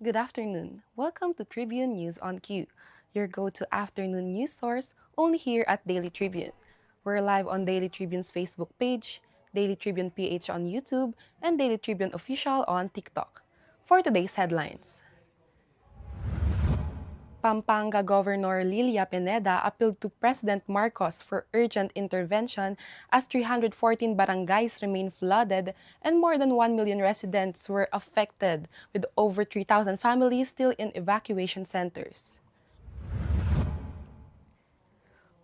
Good afternoon. Welcome to Tribune News on Q, your go-to afternoon news source only here at Daily Tribune. We're live on Daily Tribune's Facebook page, Daily Tribune PH on YouTube, and Daily Tribune Official on TikTok. For today's headlines, Pampanga Governor Lilia Pineda appealed to President Marcos for urgent intervention as 314 barangays remain flooded and more than 1 million residents were affected, with over 3,000 families still in evacuation centers.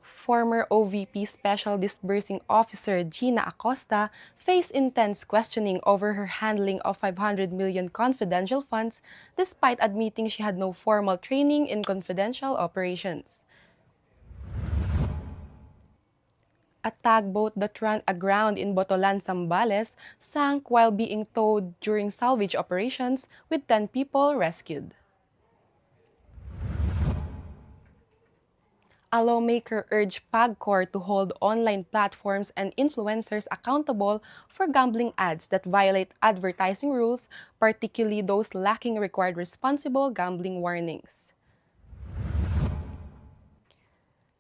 Former OVP Special Disbursing Officer Gina Acosta faced intense questioning over her handling of 500 million confidential funds despite admitting she had no formal training in confidential operations. A tugboat that ran aground in Botolan, Zambales sank while being towed during salvage operations with 10 people rescued. A lawmaker urged PAGCOR to hold online platforms and influencers accountable for gambling ads that violate advertising rules, particularly those lacking required responsible gambling warnings.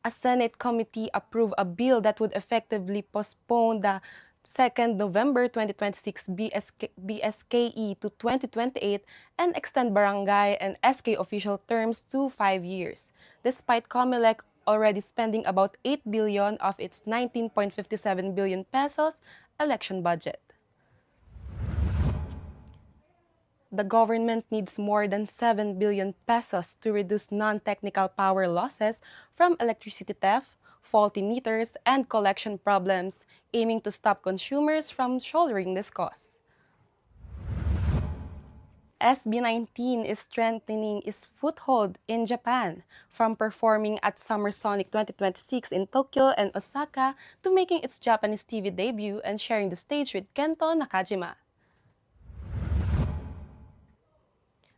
A Senate committee approved a bill that would effectively postpone the 2nd November 2026 BSKE to 2028 and extend barangay and SK official terms to 5 years, despite COMELEC already spending about 8 billion of its 19.57 billion pesos election budget. The government needs more than 7 billion pesos to reduce non-technical power losses from electricity theft, faulty meters, and collection problems, aiming to stop consumers from shouldering this cost. SB19 is strengthening its foothold in Japan, from performing at Summer Sonic 2026 in Tokyo and Osaka to making its Japanese TV debut and sharing the stage with Kento Nakajima.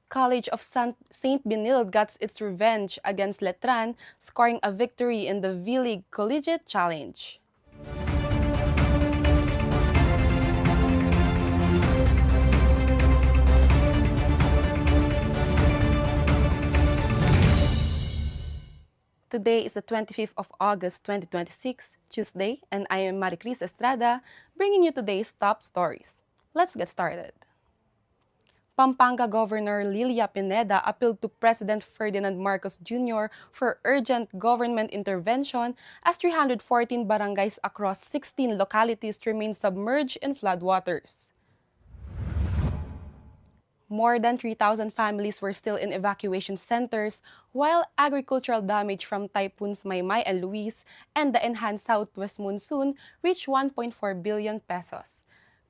College of St. Benilde got its revenge against Letran, scoring a victory in the V-League Collegiate Challenge. Today is the 25th of August 2026, Tuesday, and I am Cris Estrada, bringing you today's top stories. Let's get started. Pampanga Governor Lilia Pineda appealed to President Ferdinand Marcos Jr. for urgent government intervention as 314 barangays across 16 localities remain submerged in floodwaters. More than 3,000 families were still in evacuation centers, while agricultural damage from typhoons Maymay and Luis and the enhanced southwest monsoon reached 1.4 billion pesos.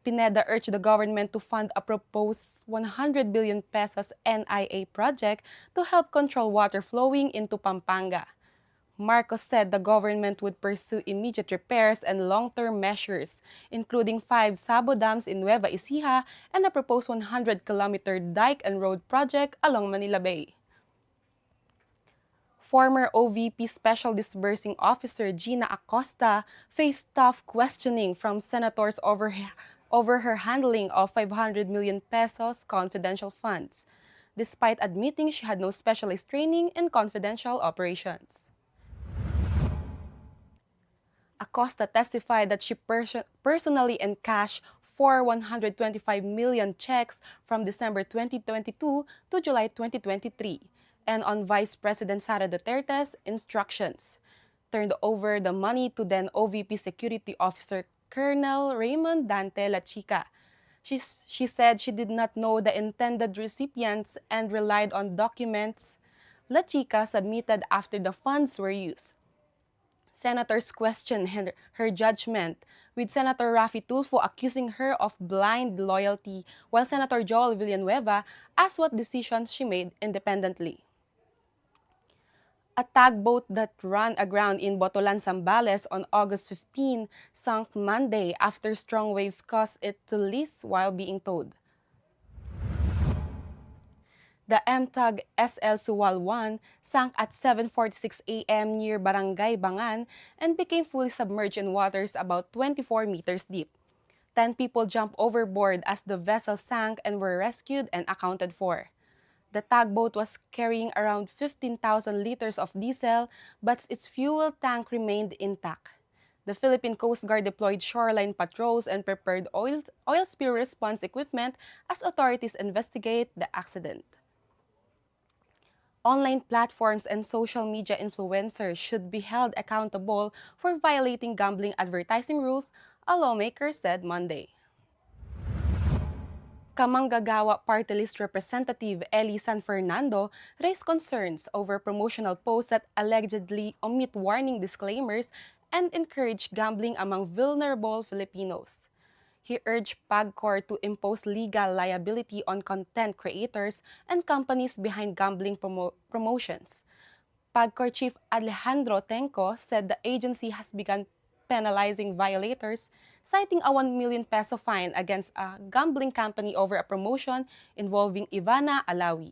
Pineda urged the government to fund a proposed 100 billion pesos NIA project to help control water flowing into Pampanga. Marcos said the government would pursue immediate repairs and long-term measures, including 5 sabo dams in Nueva Ecija and a proposed 100-kilometer dike and road project along Manila Bay. Former OVP Special Disbursing Officer Gina Acosta faced tough questioning from senators over her handling of 500 million pesos confidential funds, despite admitting she had no specialized training in confidential operations. Acosta testified that she personally encashed 125 million checks from December 2022 to July 2023, and on Vice President Sara Duterte's instructions, turned over the money to then OVP Security Officer Colonel Raymond Dante La Chica. She said she did not know the intended recipients and relied on documents La Chica submitted after the funds were used. Senators questioned her judgment, with Senator Raffy Tulfo accusing her of blind loyalty, while Senator Joel Villanueva asked what decisions she made independently. A tugboat that ran aground in Botolan, Zambales on August 15 sank Monday after strong waves caused it to lease while being towed. The MTUG SL Suwal 1 sank at 7:46 a.m. near Barangay Bangan and became fully submerged in waters about 24 meters deep. 10 people jumped overboard as the vessel sank and were rescued and accounted for. The tugboat was carrying around 15,000 liters of diesel, but its fuel tank remained intact. The Philippine Coast Guard deployed shoreline patrols and prepared oil spill response equipment as authorities investigate the accident. Online platforms and social media influencers should be held accountable for violating gambling advertising rules, a lawmaker said Monday. Kamanggagawa Party List Representative Eli San Fernando raised concerns over promotional posts that allegedly omit warning disclaimers and encourage gambling among vulnerable Filipinos. He urged PAGCOR to impose legal liability on content creators and companies behind gambling promotions. PAGCOR Chief Alejandro Tenco said the agency has begun penalizing violators, citing a 1 million peso fine against a gambling company over a promotion involving Ivana Alawi.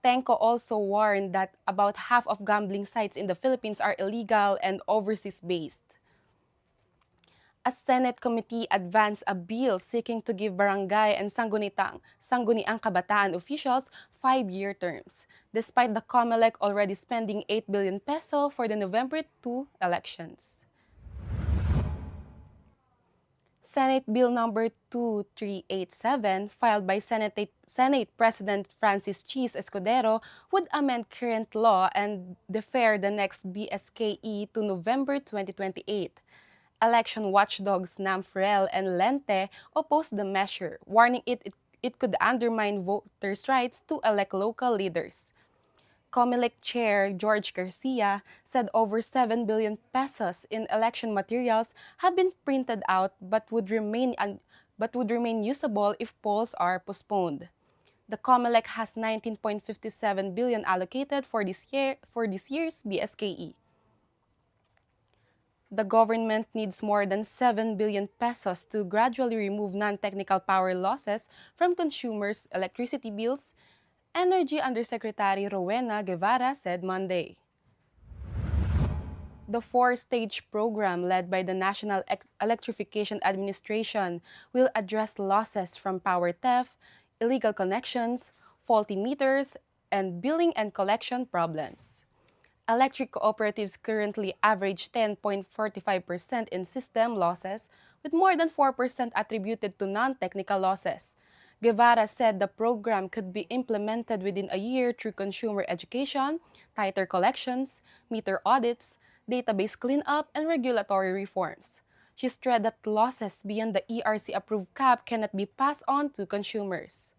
Tenco also warned that about half of gambling sites in the Philippines are illegal and overseas-based. A Senate committee advanced a bill seeking to give barangay and sangguniang kabataan officials 5-year terms, despite the COMELEC already spending 8 billion peso for the November 2 elections. Senate Bill number 2387, filed by Senate President Francis Chis Escudero, would amend current law and defer the next BSKE to November 2028. Election watchdogs NAMFREL and Lente opposed the measure, warning it could undermine voters' rights to elect local leaders. COMELEC Chair George Garcia said over 7 billion pesos in election materials have been printed out but would remain usable if polls are postponed. The COMELEC has 19.57 billion allocated for this year's BSKE. The government needs more than 7 billion pesos to gradually remove non-technical power losses from consumers' electricity bills, Energy Undersecretary Rowena Guevara said Monday. The 4-stage program led by the National Electrification Administration will address losses from power theft, illegal connections, faulty meters, and billing and collection problems. Electric cooperatives currently average 10.45% in system losses, with more than 4% attributed to non-technical losses. Guevara said the program could be implemented within a year through consumer education, tighter collections, meter audits, database cleanup, and regulatory reforms. She stressed that losses beyond the ERC-approved cap cannot be passed on to consumers.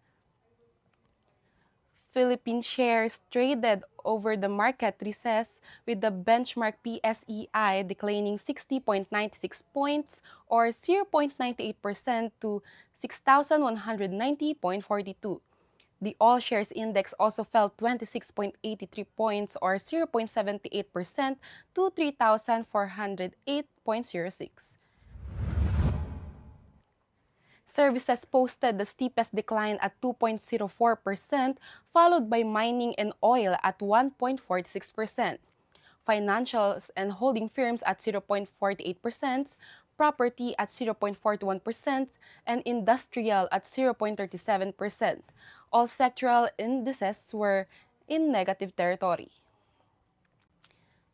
Philippine shares traded over the market recess with the benchmark PSEI declining 60.96 points or 0.98% to 6,190.42. The all-shares index also fell 26.83 points or 0.78% to 3,408.06. Services posted the steepest decline at 2.04%, followed by mining and oil at 1.46%. Financials and holding firms at 0.48%, property at 0.41%, and industrial at 0.37%. All sectoral indices were in negative territory.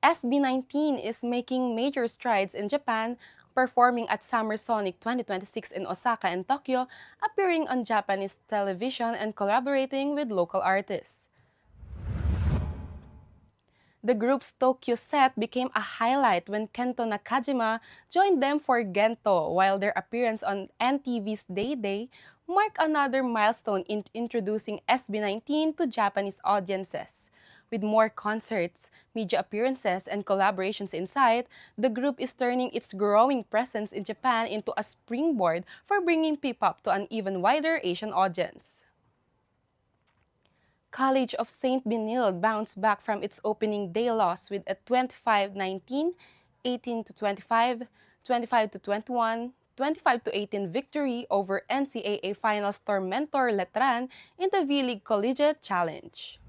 SB19 is making major strides in Japan, performing at Summer Sonic 2026 in Osaka and Tokyo, appearing on Japanese television and collaborating with local artists. The group's Tokyo set became a highlight when Kento Nakajima joined them for Gento, while their appearance on NTV's Day Day marked another milestone in introducing SB19 to Japanese audiences. With more concerts, media appearances, and collaborations in sight, the group is turning its growing presence in Japan into a springboard for bringing P-pop to an even wider Asian audience. College of St. Benilde bounced back from its opening day loss with a 25-19, 18-25, 25-21, 25-18 victory over NCAA Finals tormentor Letran in the V-League Collegiate Challenge.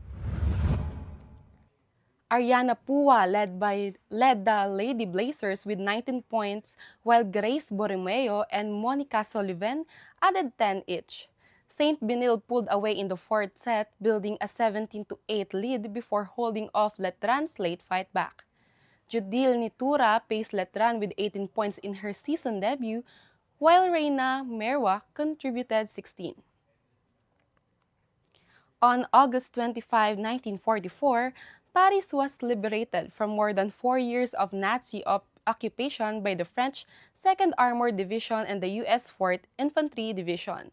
Ariana Pua led the Lady Blazers with 19 points, while Grace Borromeo and Monica Sullivan added 10 each. Saint Benil pulled away in the fourth set, building a 17-8 lead before holding off Letran's late fight back. Judil Nitura paced Letran with 18 points in her season debut, while Reina Merwa contributed 16. On August 25, 1944, Paris was liberated from more than 4 years of Nazi occupation by the French 2nd Armored Division and the U.S. 4th Infantry Division.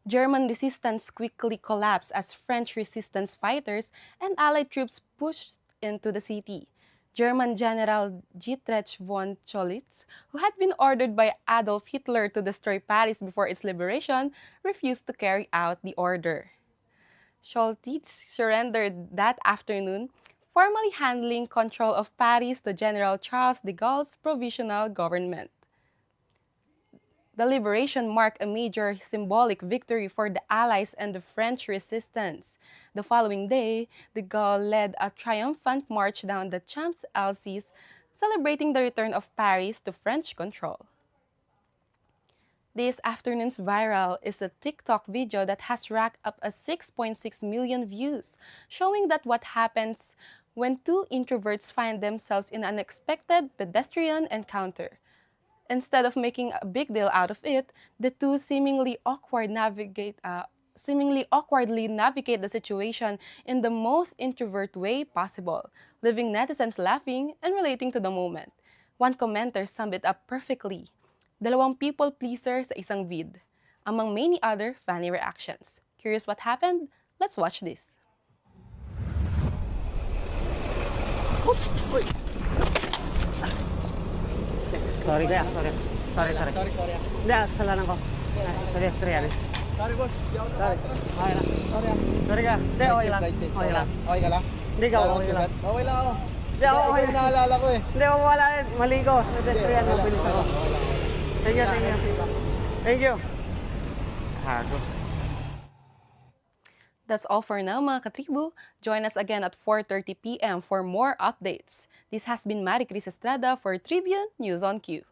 German resistance quickly collapsed as French resistance fighters and Allied troops pushed into the city. German General Dietrich von Cholitz, who had been ordered by Adolf Hitler to destroy Paris before its liberation, refused to carry out the order. Cholitz surrendered that afternoon, formally handing control of Paris to General Charles de Gaulle's provisional government. The liberation marked a major symbolic victory for the Allies and the French resistance. The following day, de Gaulle led a triumphant march down the Champs-Élysées, celebrating the return of Paris to French control. This afternoon's viral is a TikTok video that has racked up a 6.6 million views, showing that what happens when two introverts find themselves in an unexpected pedestrian encounter. Instead of making a big deal out of it, the two seemingly awkwardly navigate the situation in the most introvert way possible, leaving netizens laughing and relating to the moment. One commenter summed it up perfectly. Dalawang people pleaser sa isang vid, among many other funny reactions. Curious what happened? Let's watch this. Sorry kaya, sorry. Hindi, kasalanan ko. Pedestrian yan. Sorry boss, di ako Sorry. Okay lang. Sorry ka. Hindi, okay lang. Okay lang. Okay ka lang? Hindi ka, okay lang. Okay lang ako. Hindi, ako okay Ikaw lang. naalala ko eh. Hindi, ako wala. Mali ko. Pedestrian, mabilis ako. Thank you. Thank you. Hago. That's all for now, mga katribu. Join us again at 4:30 p.m. for more updates. This has been Cris Estrada for Tribune News on Q.